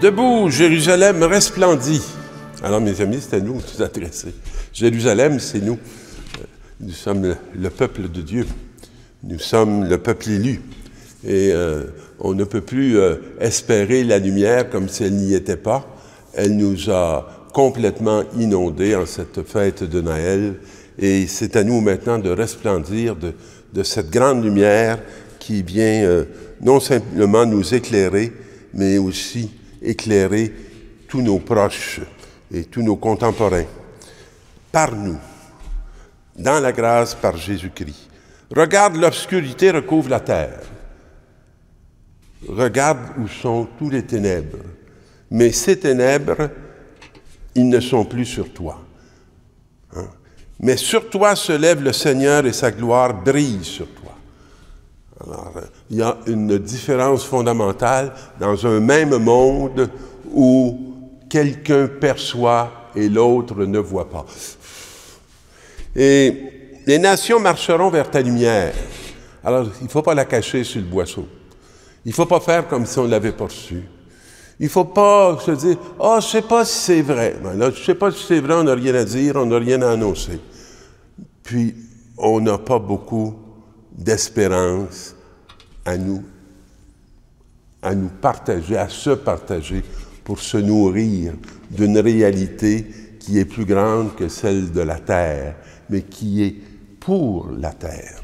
Debout, Jérusalem resplendit. Alors, mes amis, c'est à nous de nous adresser. Jérusalem, c'est nous. Nous sommes le peuple de Dieu. Nous sommes le peuple élu. Et on ne peut plus espérer la lumière comme si elle n'y était pas. Elle nous a complètement inondés en cette fête de Noël. Et c'est à nous maintenant de resplendir de cette grande lumière qui vient non simplement nous éclairer, mais aussi éclairer tous nos proches et tous nos contemporains. Par nous, dans la grâce par Jésus-Christ. Regarde, l'obscurité recouvre la terre. Regarde où sont tous les ténèbres. Mais ces ténèbres, ils ne sont plus sur toi. Hein? Mais sur toi se lève le Seigneur et sa gloire brille sur toi. Alors, il y a une différence fondamentale dans un même monde où quelqu'un perçoit et l'autre ne voit pas. Et les nations marcheront vers ta lumière. Alors, il ne faut pas la cacher sur le boisseau. Il ne faut pas faire comme si on ne l'avait pas reçu. Il ne faut pas se dire « Ah, je ne sais pas si c'est vrai. » Ben là, je ne sais pas si c'est vrai, on n'a rien à dire, on n'a rien à annoncer. Puis, on n'a pas beaucoup d'espérance à nous partager, à se partager pour se nourrir d'une réalité qui est plus grande que celle de la terre, mais qui est pour la terre.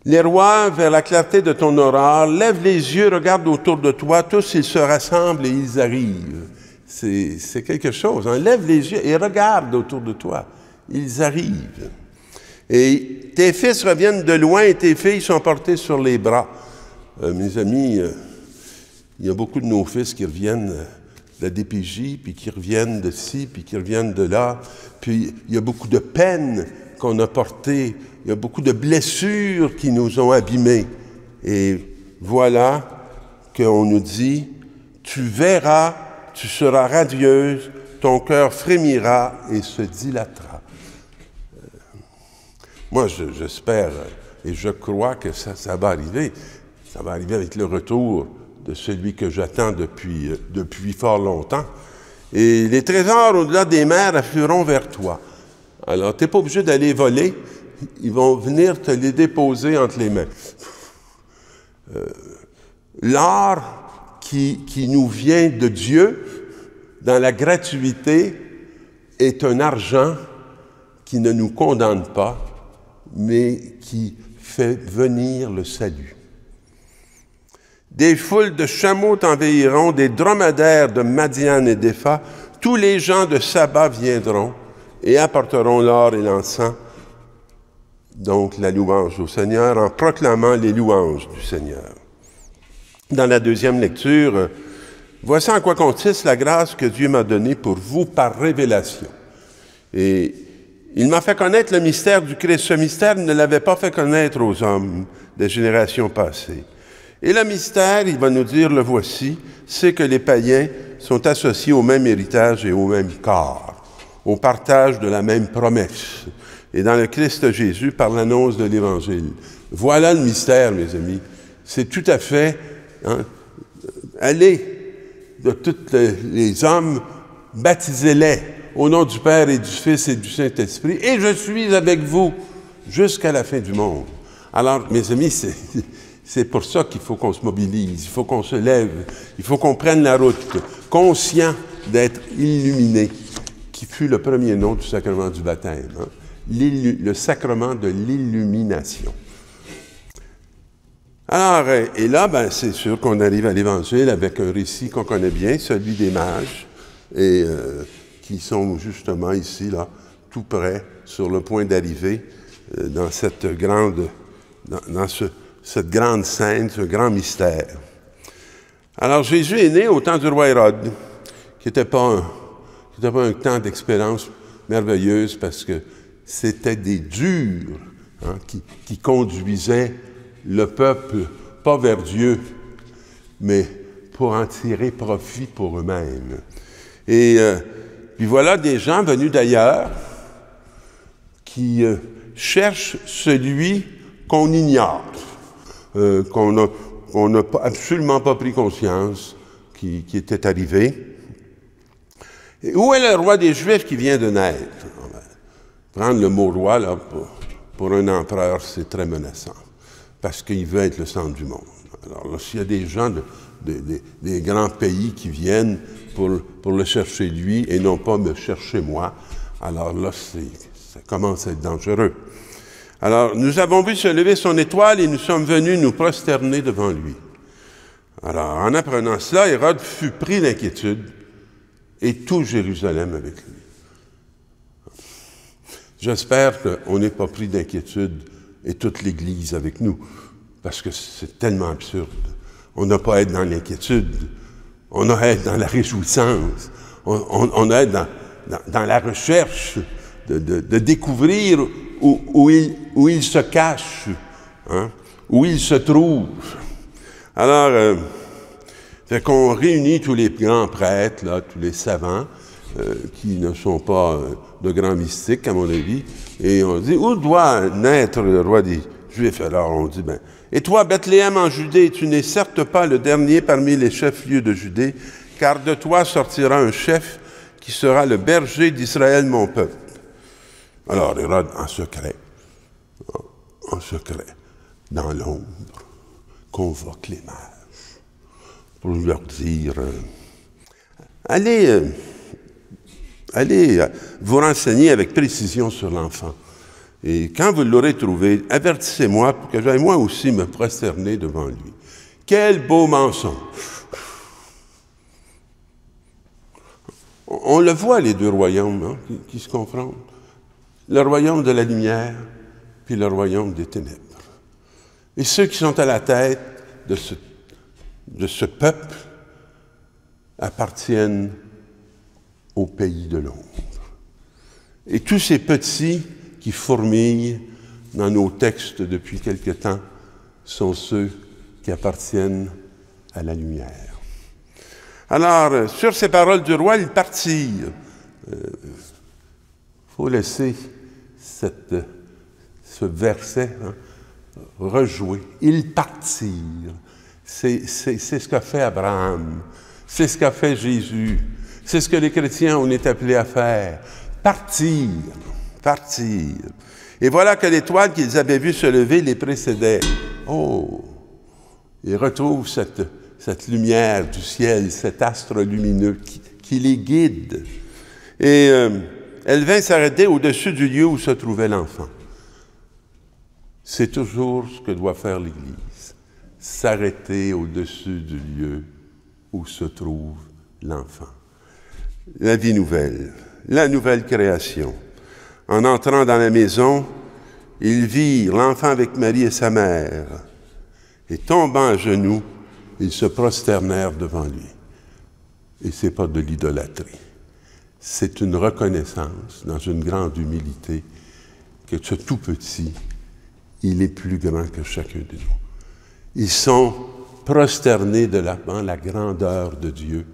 Les rois, vers la clarté de ton aurore, lève les yeux, regarde autour de toi, tous ils se rassemblent et ils arrivent. C'est quelque chose, hein? Lève les yeux et regarde autour de toi. Ils arrivent. Et tes fils reviennent de loin et tes filles sont portées sur les bras. Mes amis, il y a beaucoup de nos fils qui reviennent de la DPJ, puis qui reviennent de ci, puis qui reviennent de là. Puis il y a beaucoup de peines qu'on a portées. Il y a beaucoup de blessures qui nous ont abîmés. Et voilà qu'on nous dit, tu verras, tu seras radieuse, ton cœur frémira et se dilatera. Moi, j'espère et je crois que ça va arriver. Ça va arriver avec le retour de celui que j'attends depuis fort longtemps. Et les trésors au-delà des mers afflueront vers toi. Alors, tu n'es pas obligé d'aller voler. Ils vont venir te les déposer entre les mains. L'or qui nous vient de Dieu, dans la gratuité, est un argent qui ne nous condamne pas, mais qui fait venir le salut. Des foules de chameaux t'envahiront, des dromadaires de Madian et d'Épha, tous les gens de Saba viendront et apporteront l'or et l'encens, donc la louange au Seigneur, en proclamant les louanges du Seigneur. Dans la deuxième lecture, voici en quoi consiste la grâce que Dieu m'a donnée pour vous par révélation. Et il m'a fait connaître le mystère du Christ. Ce mystère ne l'avait pas fait connaître aux hommes des générations passées. Et le mystère, il va nous dire, le voici, c'est que les païens sont associés au même héritage et au même corps, au partage de la même promesse. Et dans le Christ Jésus, par l'annonce de l'Évangile. Voilà le mystère, mes amis. C'est tout à fait, allez de tous les hommes, baptisez-les au nom du Père et du Fils et du Saint-Esprit, et je suis avec vous jusqu'à la fin du monde. Alors, mes amis, c'est pour ça qu'il faut qu'on se mobilise, il faut qu'on se lève, il faut qu'on prenne la route, conscient d'être illuminé, qui fut le premier nom du sacrement du baptême, hein? Le sacrement de l'illumination. Alors, et là, c'est sûr qu'on arrive à l'Évangile avec un récit qu'on connaît bien, celui des mages, et qui sont justement ici, là, tout près, sur le point d'arriver dans cette grande scène, ce grand mystère. Alors, Jésus est né au temps du roi Hérode, qui n'était pas un temps d'expérience merveilleuse, parce que c'était des durs qui conduisaient le peuple, pas vers Dieu, mais pour en tirer profit pour eux-mêmes. Et puis voilà des gens venus d'ailleurs qui cherchent celui qu'on ignore, qu'on n'a absolument pas pris conscience qui était arrivé. Et où est le roi des Juifs qui vient de naître? Prendre le mot roi, là, pour un empereur, c'est très menaçant, parce qu'il veut être le centre du monde. Alors là, s'il y a des gens des grands pays qui viennent pour le chercher lui et non pas me chercher moi, alors là, ça commence à être dangereux. Alors, nous avons vu se lever son étoile et nous sommes venus nous prosterner devant lui. Alors, en apprenant cela, Hérode fut pris d'inquiétude et tout Jérusalem avec lui. J'espère qu'on n'est pas pris d'inquiétude et toute l'Église avec nous, parce que c'est tellement absurde. On n'a pas à être dans l'inquiétude, on a à être dans la réjouissance, on a à être dans la recherche de découvrir où il se cache, hein, où il se trouve. Alors, fait qu'on réunit tous les grands prêtres, là, tous les savants, qui ne sont pas de grands mystiques, à mon avis, et on dit, où doit naître le roi des Juifs? Alors on dit, et toi, Bethléem en Judée, tu n'es certes pas le dernier parmi les chefs-lieux de Judée, car de toi sortira un chef qui sera le berger d'Israël, mon peuple. Alors Hérode, en secret, dans l'ombre, convoque les mages pour leur dire, allez vous renseigner avec précision sur l'enfant. Et quand vous l'aurez trouvé, avertissez-moi pour que j'aille moi aussi me prosterner devant lui. Quel beau mensonge! On le voit, les deux royaumes, hein, qui se confrontent. Le royaume de la lumière, puis le royaume des ténèbres. Et ceux qui sont à la tête de ce peuple appartiennent au pays de l'ombre. Et tous ces petits qui fourmillent dans nos textes depuis quelque temps sont ceux qui appartiennent à la lumière. Alors, sur ces paroles du roi, ils partirent. Faut laisser ce verset rejouer. Ils partirent. C'est ce qu'a fait Abraham. C'est ce qu'a fait Jésus. C'est ce que les chrétiens, on est appelés à faire. Partir. Partir. Et voilà que l'étoile qu'ils avaient vue se lever les précédait. Oh! Ils retrouvent cette lumière du ciel, cet astre lumineux qui les guide. Et elle vint s'arrêter au-dessus du lieu où se trouvait l'enfant. C'est toujours ce que doit faire l'Église, s'arrêter au-dessus du lieu où se trouve l'enfant. La vie nouvelle, la nouvelle création. En entrant dans la maison, ils virent l'enfant avec Marie et sa mère, et tombant à genoux, ils se prosternèrent devant lui. Et ce n'est pas de l'idolâtrie. C'est une reconnaissance, dans une grande humilité, que ce tout petit, il est plus grand que chacun de nous. Ils sont prosternés devant la grandeur de Dieu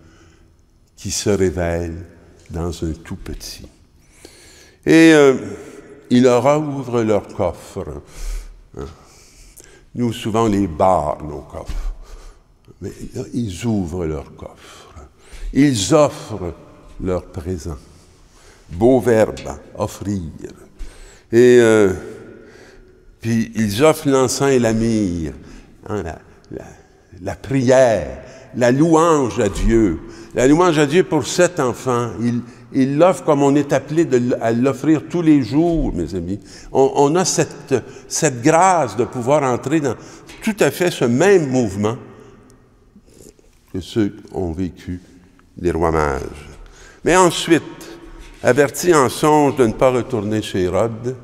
qui se révèle dans un tout petit. Et ils leur ouvrent leur coffre. Nous, souvent, on les barre, nos coffres. Mais là, ils ouvrent leur coffre. Ils offrent leur présent. Beau verbe, offrir. Et puis, ils offrent l'encens et la myrrhe, hein, la prière, la louange à Dieu. La louange à Dieu pour cet enfant. Il l'offre comme on est appelé à l'offrir tous les jours, mes amis. On a cette grâce de pouvoir entrer dans tout à fait ce même mouvement que ceux qui ont vécu les rois mages. Mais ensuite, avertis en songe de ne pas retourner chez Hérode,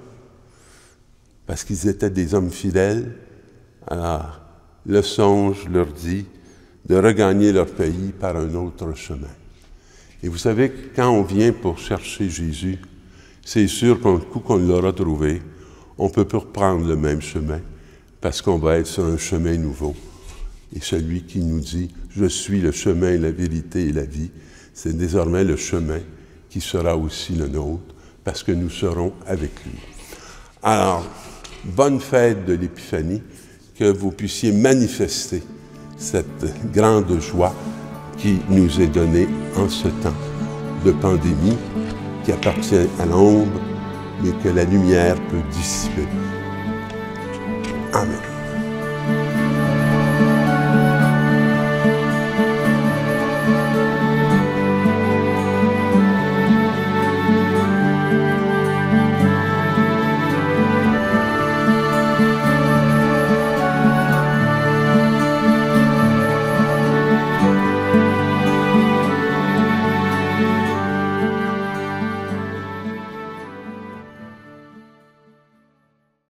parce qu'ils étaient des hommes fidèles, alors le songe leur dit de regagner leur pays par un autre chemin. Et vous savez, quand on vient pour chercher Jésus, c'est sûr qu'un coup qu'on l'aura trouvé, on ne peut plus reprendre le même chemin, parce qu'on va être sur un chemin nouveau. Et celui qui nous dit « Je suis le chemin, la vérité et la vie », c'est désormais le chemin qui sera aussi le nôtre, parce que nous serons avec lui. Alors, bonne fête de l'Épiphanie, que vous puissiez manifester cette grande joie qui nous est donné en ce temps de pandémie qui appartient à l'ombre, mais que la lumière peut dissiper. Amen.